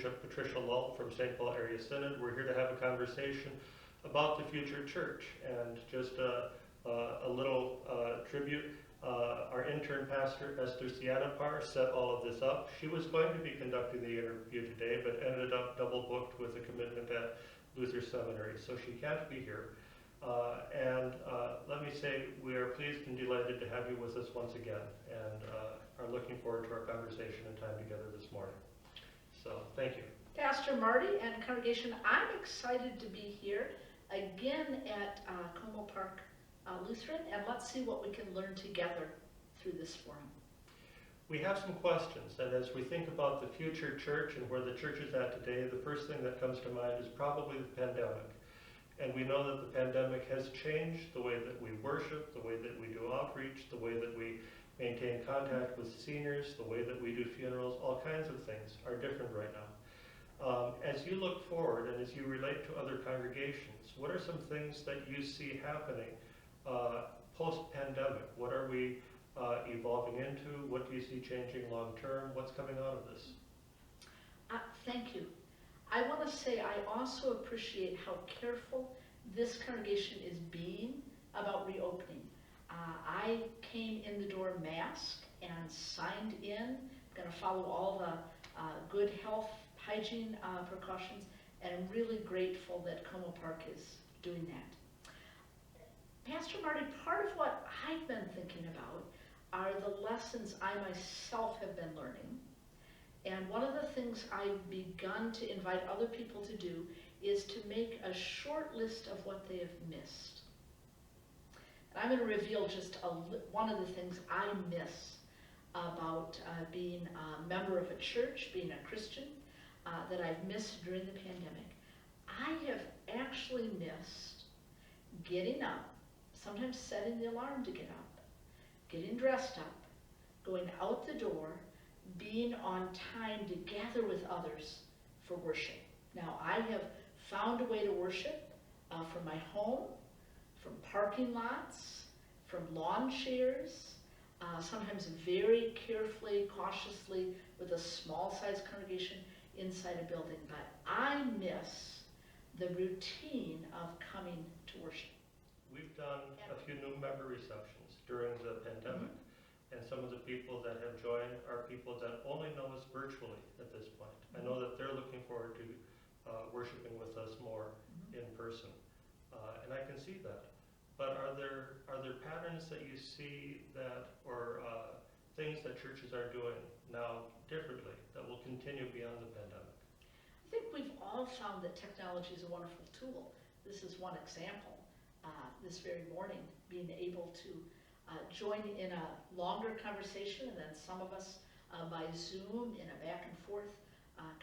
Bishop Patricia Lull from St. Paul Area Synod. We're here to have a conversation about the future church, and just a little tribute. Our intern pastor, Esther Cianapar, set all of this up. She was going to be conducting the interview today, but ended up double booked with a commitment at Luther Seminary, so she can't be here. Let me say we are pleased and delighted to have you with us once again, and are looking forward to our conversation and time together this morning. So, thank you. Pastor Marty and congregation, I'm excited to be here again at Como Park Lutheran, and let's see what we can learn together through this forum. We have some questions, and as we think about the future church and where the church is at today, the first thing that comes to mind is probably the pandemic. And we know that the pandemic has changed the way that we worship, the way that we do outreach, the way that we maintain contact with seniors, the way that we do funerals. All kinds of things are different right now. As you look forward and as you relate to other congregations, what are some things that you see happening post-pandemic? What are we evolving into? What do you see changing long term? What's coming out of this? Thank you. I want to say I also appreciate how careful this congregation is being about reopening. I came in the door masked and signed in, going to follow all the good health hygiene precautions, and I'm really grateful that Como Park is doing that. Pastor Marty, part of what I've been thinking about are the lessons I myself have been learning. And one of the things I've begun to invite other people to do is to make a short list of what they have missed. And I'm going to reveal just one of the things I miss about being a member of a church, being a Christian, that I've missed during the pandemic. I have actually missed getting up, sometimes setting the alarm to get up, getting dressed up, going out the door, being on time to gather with others for worship. Now, I have found a way to worship from my home, from parking lots, from lawn chairs, sometimes very carefully, cautiously, with a small-sized congregation inside a building. But I miss the routine of coming to worship. We've done a few new member receptions during the pandemic. Mm-hmm. And some of the people that have joined are people that only know us virtually at this point. I know that they're looking forward to worshiping with us more in person, and I can see that. But are there patterns that you see that, or things that churches are doing now differently that will continue beyond the pandemic? I think we've all found that technology is a wonderful tool. This is one example. This very morning, being able to join in a longer conversation, and then some of us by Zoom in a back and forth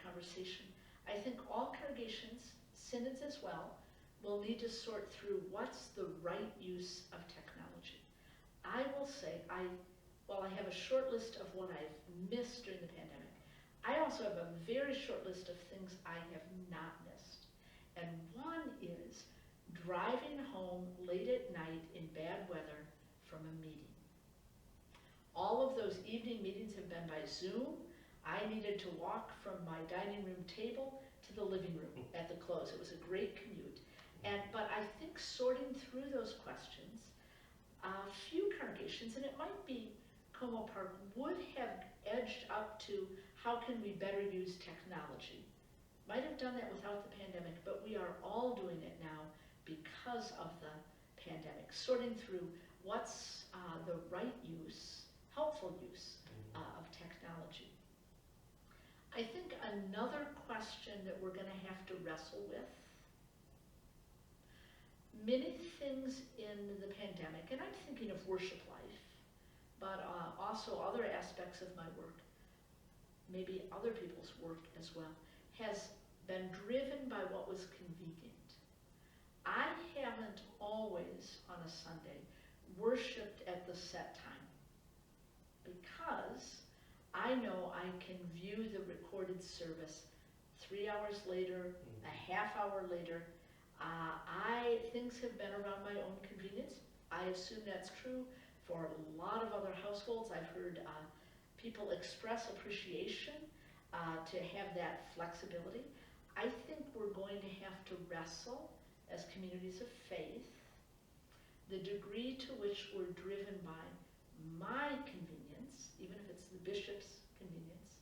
conversation. I think all congregations, synods as well, will need to sort through what's the right use of technology. I will say, while I have a short list of what I've missed during the pandemic, I also have a very short list of things I have not missed. And one is driving home late at night in bad weather from a meeting. All of those evening meetings have been by Zoom. I needed to walk from my dining room table to the living room at the close. It was a great commute. But I think sorting through those questions, a few congregations, and it might be Como Park, would have edged up to how can we better use technology. Might have done that without the pandemic, but we are all doing it now because of the pandemic, sorting through what's the right use, helpful use of technology. I think another question that we're going to have to wrestle with, many things in the pandemic, and I'm thinking of worship life, but also other aspects of my work, maybe other people's work as well, has been driven by what was convenient. I haven't always on a Sunday worshipped at the set time because I know I can view the recorded service 3 hours later, a half hour later. Things have been around my own convenience. I assume that's true for a lot of other households. I've heard people express appreciation to have that flexibility. I think we're going to have to wrestle as communities of faith the degree to which we're driven by my convenience, even if it's the bishop's convenience,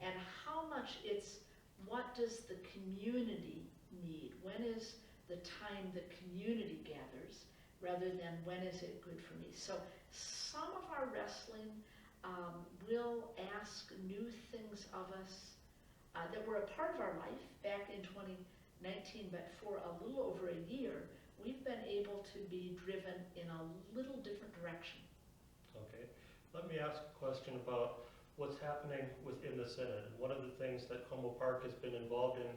and how much it's what does the community need? When is the time the community gathers rather than when is it good for me? So some of our wrestling will ask new things of us that were a part of our life back in 2019, but for a little over a year, we've been able to be driven in a little different direction. Okay. Let me ask a question about what's happening within the Synod. One of the things that Como Park has been involved in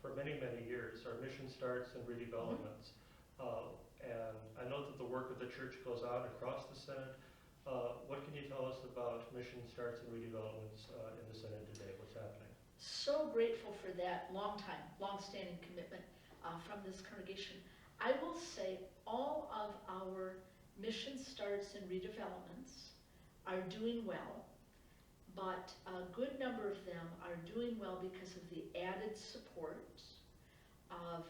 for many, many years are mission starts and redevelopments. And I know that the work of the church goes on across the Synod. What can you tell us about mission starts and redevelopments in the Synod today? What's happening? So grateful for that long-standing commitment from this congregation. I will say all of our mission starts and redevelopments are doing well, but a good number of them are doing well because of the added support of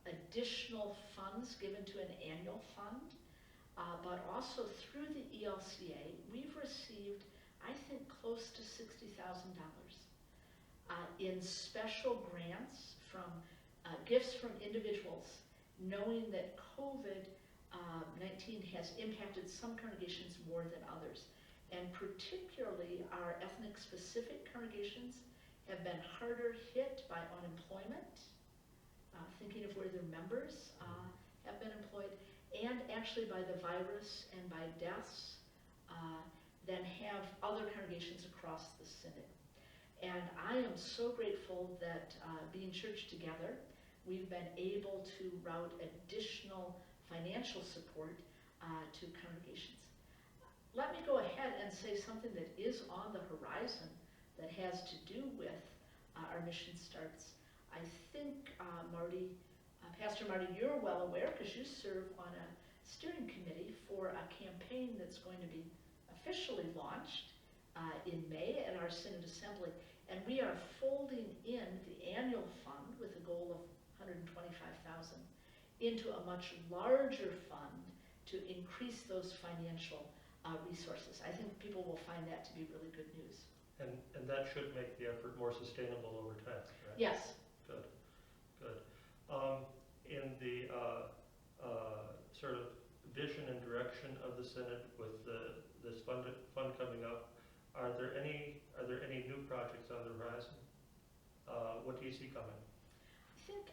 additional funds given to an annual fund, but also through the ELCA, we've received, I think, close to $60,000 in special grants from gifts from individuals, knowing that COVID-19 has impacted some congregations more than others. And particularly our ethnic-specific congregations have been harder hit by unemployment, thinking of where their members have been employed, and actually by the virus and by deaths than have other congregations across the Synod. And I am so grateful that being church together, we've been able to route additional financial support to congregations. Let me go ahead and say something that is on the horizon that has to do with our mission starts. I think, Pastor Marty, you're well aware because you serve on a steering committee for a campaign that's going to be officially launched in May at our Synod Assembly. And we are folding in the annual fund with a goal of $125,000 into a much larger fund to increase those financial resources. I think people will find that to be really good news. And that should make the effort more sustainable over time, right? Yes. Good, good. In the sort of vision and direction of the Synod with this fund coming up, are there any new projects on the horizon? What do you see coming? I think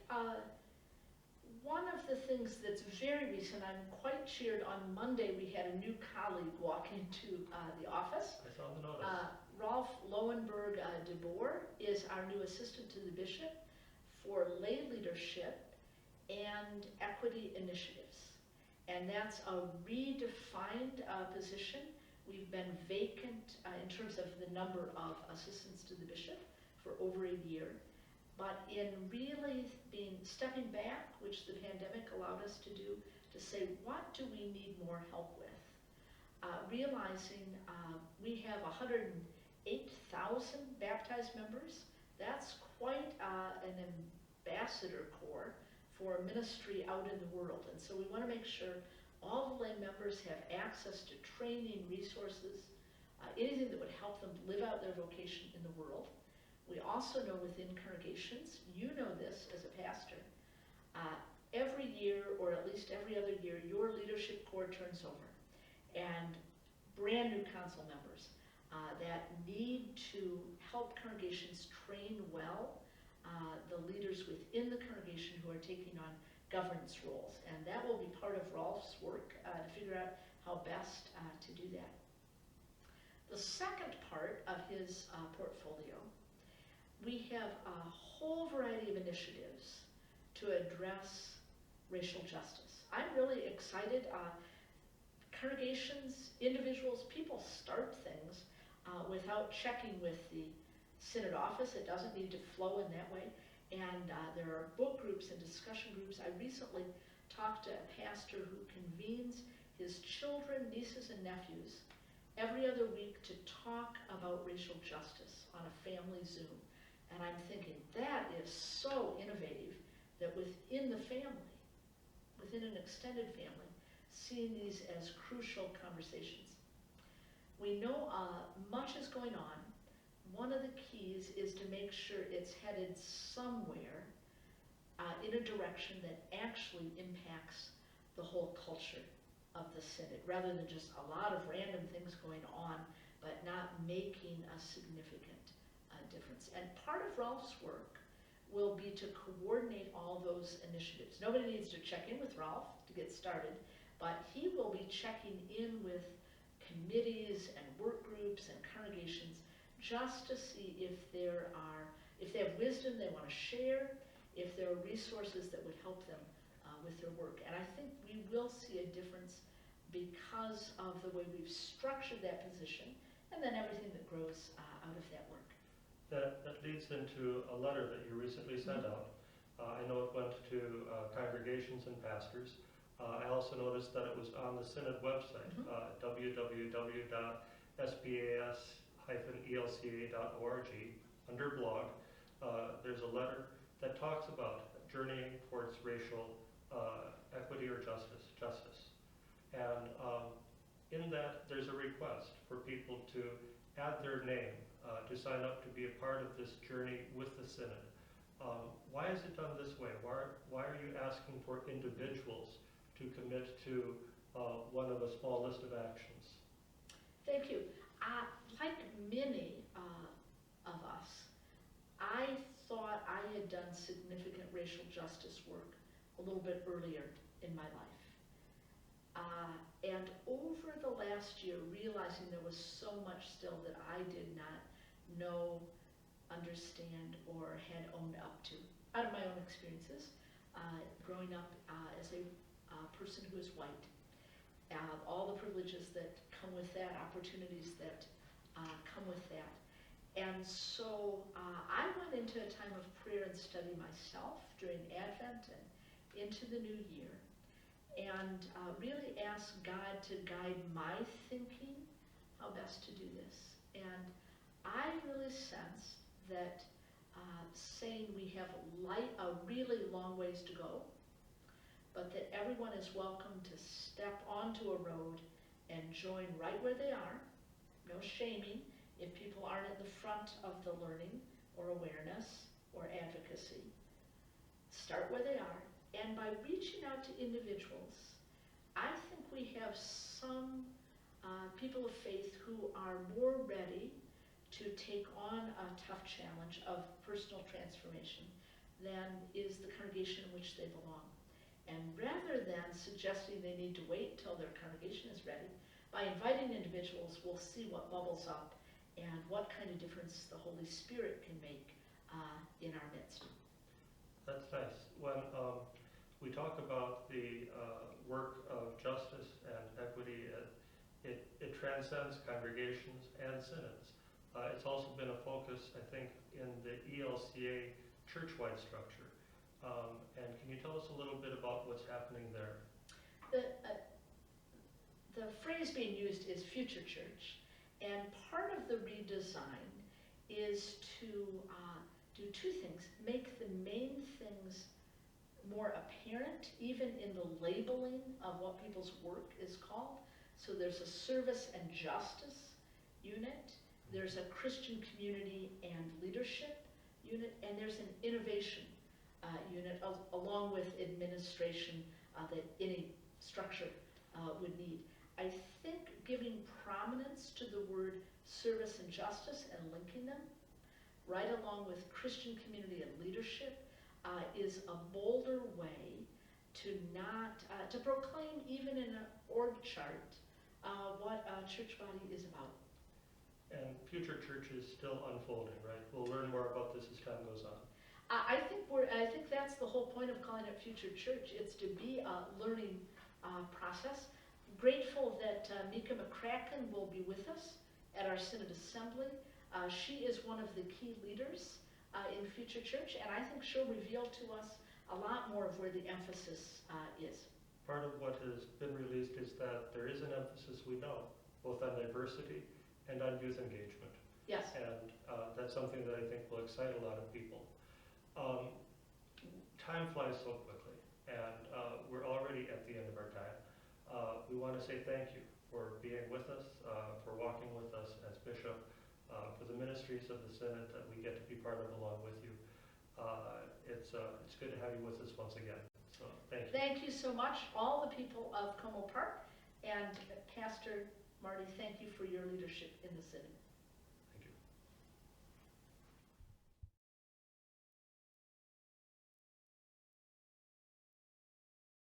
one of the things that's very recent, I'm quite cheered. On Monday we had a new colleague walk into the office. I saw the notice. Rolf Lowenberg de Boer is our new assistant to the bishop for lay leadership and equity initiatives. And that's a redefined position. We've been vacant in terms of the number of assistants to the bishop for over a year. But in really stepping back, which the pandemic allowed us to do, to say, what do we need more help with? Realizing we have 108,000 baptized members. That's quite an ambassador corps for ministry out in the world. And so we want to make sure all the lay members have access to training, resources, anything that would help them live out their vocation in the world. We also know within congregations, you know this as a pastor, every year or at least every other year, your leadership corps turns over. And brand new council members that need to help congregations train well the leaders within the congregation who are taking on governance roles. And that will be part of Rolf's work to figure out how best to do that. The second part of his portfolio, we have a whole variety of initiatives to address racial justice. I'm really excited. Congregations, individuals, people start things without checking with the Synod office. It doesn't need to flow in that way. And there are book groups and discussion groups. I recently talked to a pastor who convenes his children, nieces, and nephews every other week to talk about racial justice on a family Zoom. And I'm thinking, that is so innovative that within the family, within an extended family, seeing these as crucial conversations. We know much is going on. One of the keys is to make sure it's headed somewhere in a direction that actually impacts the whole culture of the synod, rather than just a lot of random things going on, but not making a significant difference. And part of Ralph's work will be to coordinate all those initiatives. Nobody needs to check in with Ralph to get started, but he will be checking in with committees and work groups and congregations just to see if they have wisdom they want to share, if there are resources that would help them with their work. And I think we will see a difference because of the way we've structured that position and then everything that grows out of that work. That leads into a letter that you recently sent out. I know it went to congregations and pastors. I also noticed that it was on the Synod website, www.spas-elca.org. Under blog, there's a letter that talks about journeying towards racial equity or justice. And in that, there's a request for people to add their name to sign up to be a part of this journey with the Synod. Why is it done this way? Why are you asking for individuals to commit to one of a small list of actions? Thank you. Like many of us, I thought I had done significant racial justice work a little bit earlier in my life. And over the last year, realizing there was so much still that I did not know, understand, or had owned up to, out of my own experiences, growing up as a person who is white, all the privileges that come with that, opportunities that come with that. And so I went into a time of prayer and study myself during Advent and into the new year, and really asked God to guide my thinking how best to do this. And I really sensed that saying we have a really long ways to go, but that everyone is welcome to step onto a road and join right where they are. No shaming if people aren't at the front of the learning or awareness or advocacy. Start where they are. And by reaching out to individuals, I think we have some people of faith who are more ready to take on a tough challenge of personal transformation than is the congregation in which they belong. And rather than suggesting they need to wait till their congregation is ready, by inviting individuals, we'll see what bubbles up and what kind of difference the Holy Spirit can make in our midst. That's nice. When we talk about the work of justice and equity, it transcends congregations and synods. It's also been a focus, I think, in the ELCA church-wide structure. And can you tell us a little bit about what's happening there? The phrase being used is future church, and part of the redesign is to do two things: make the main things more apparent, even in the labeling of what people's work is called. So there's a service and justice unit, there's a Christian community and leadership unit, and there's an innovation unit along with administration that any structure would need. I think giving prominence to the word service and justice and linking them right along with Christian community and leadership is a bolder way to not to proclaim, even in an org chart, what a church body is about. And future church is still unfolding, right? We'll learn more about this as time goes on. I think that's the whole point of calling it future church. It's to be a learning process. Grateful that Mika McCracken will be with us at our Synod Assembly. She is one of the key leaders in future church, and I think she'll reveal to us a lot more of where the emphasis is. Part of what has been released is that there is an emphasis, we know, both on diversity and on youth engagement. Yes. And that's something that I think will excite a lot of people. Time flies so quickly, and we're already at the end of our time. We want to say thank you for being with us, for walking with us as bishop, for the ministries of the Synod that we get to be part of along with you. It's good to have you with us once again. So thank you. Thank you so much, all the people of Como Park, and Pastor Marty, thank you for your leadership in the Synod.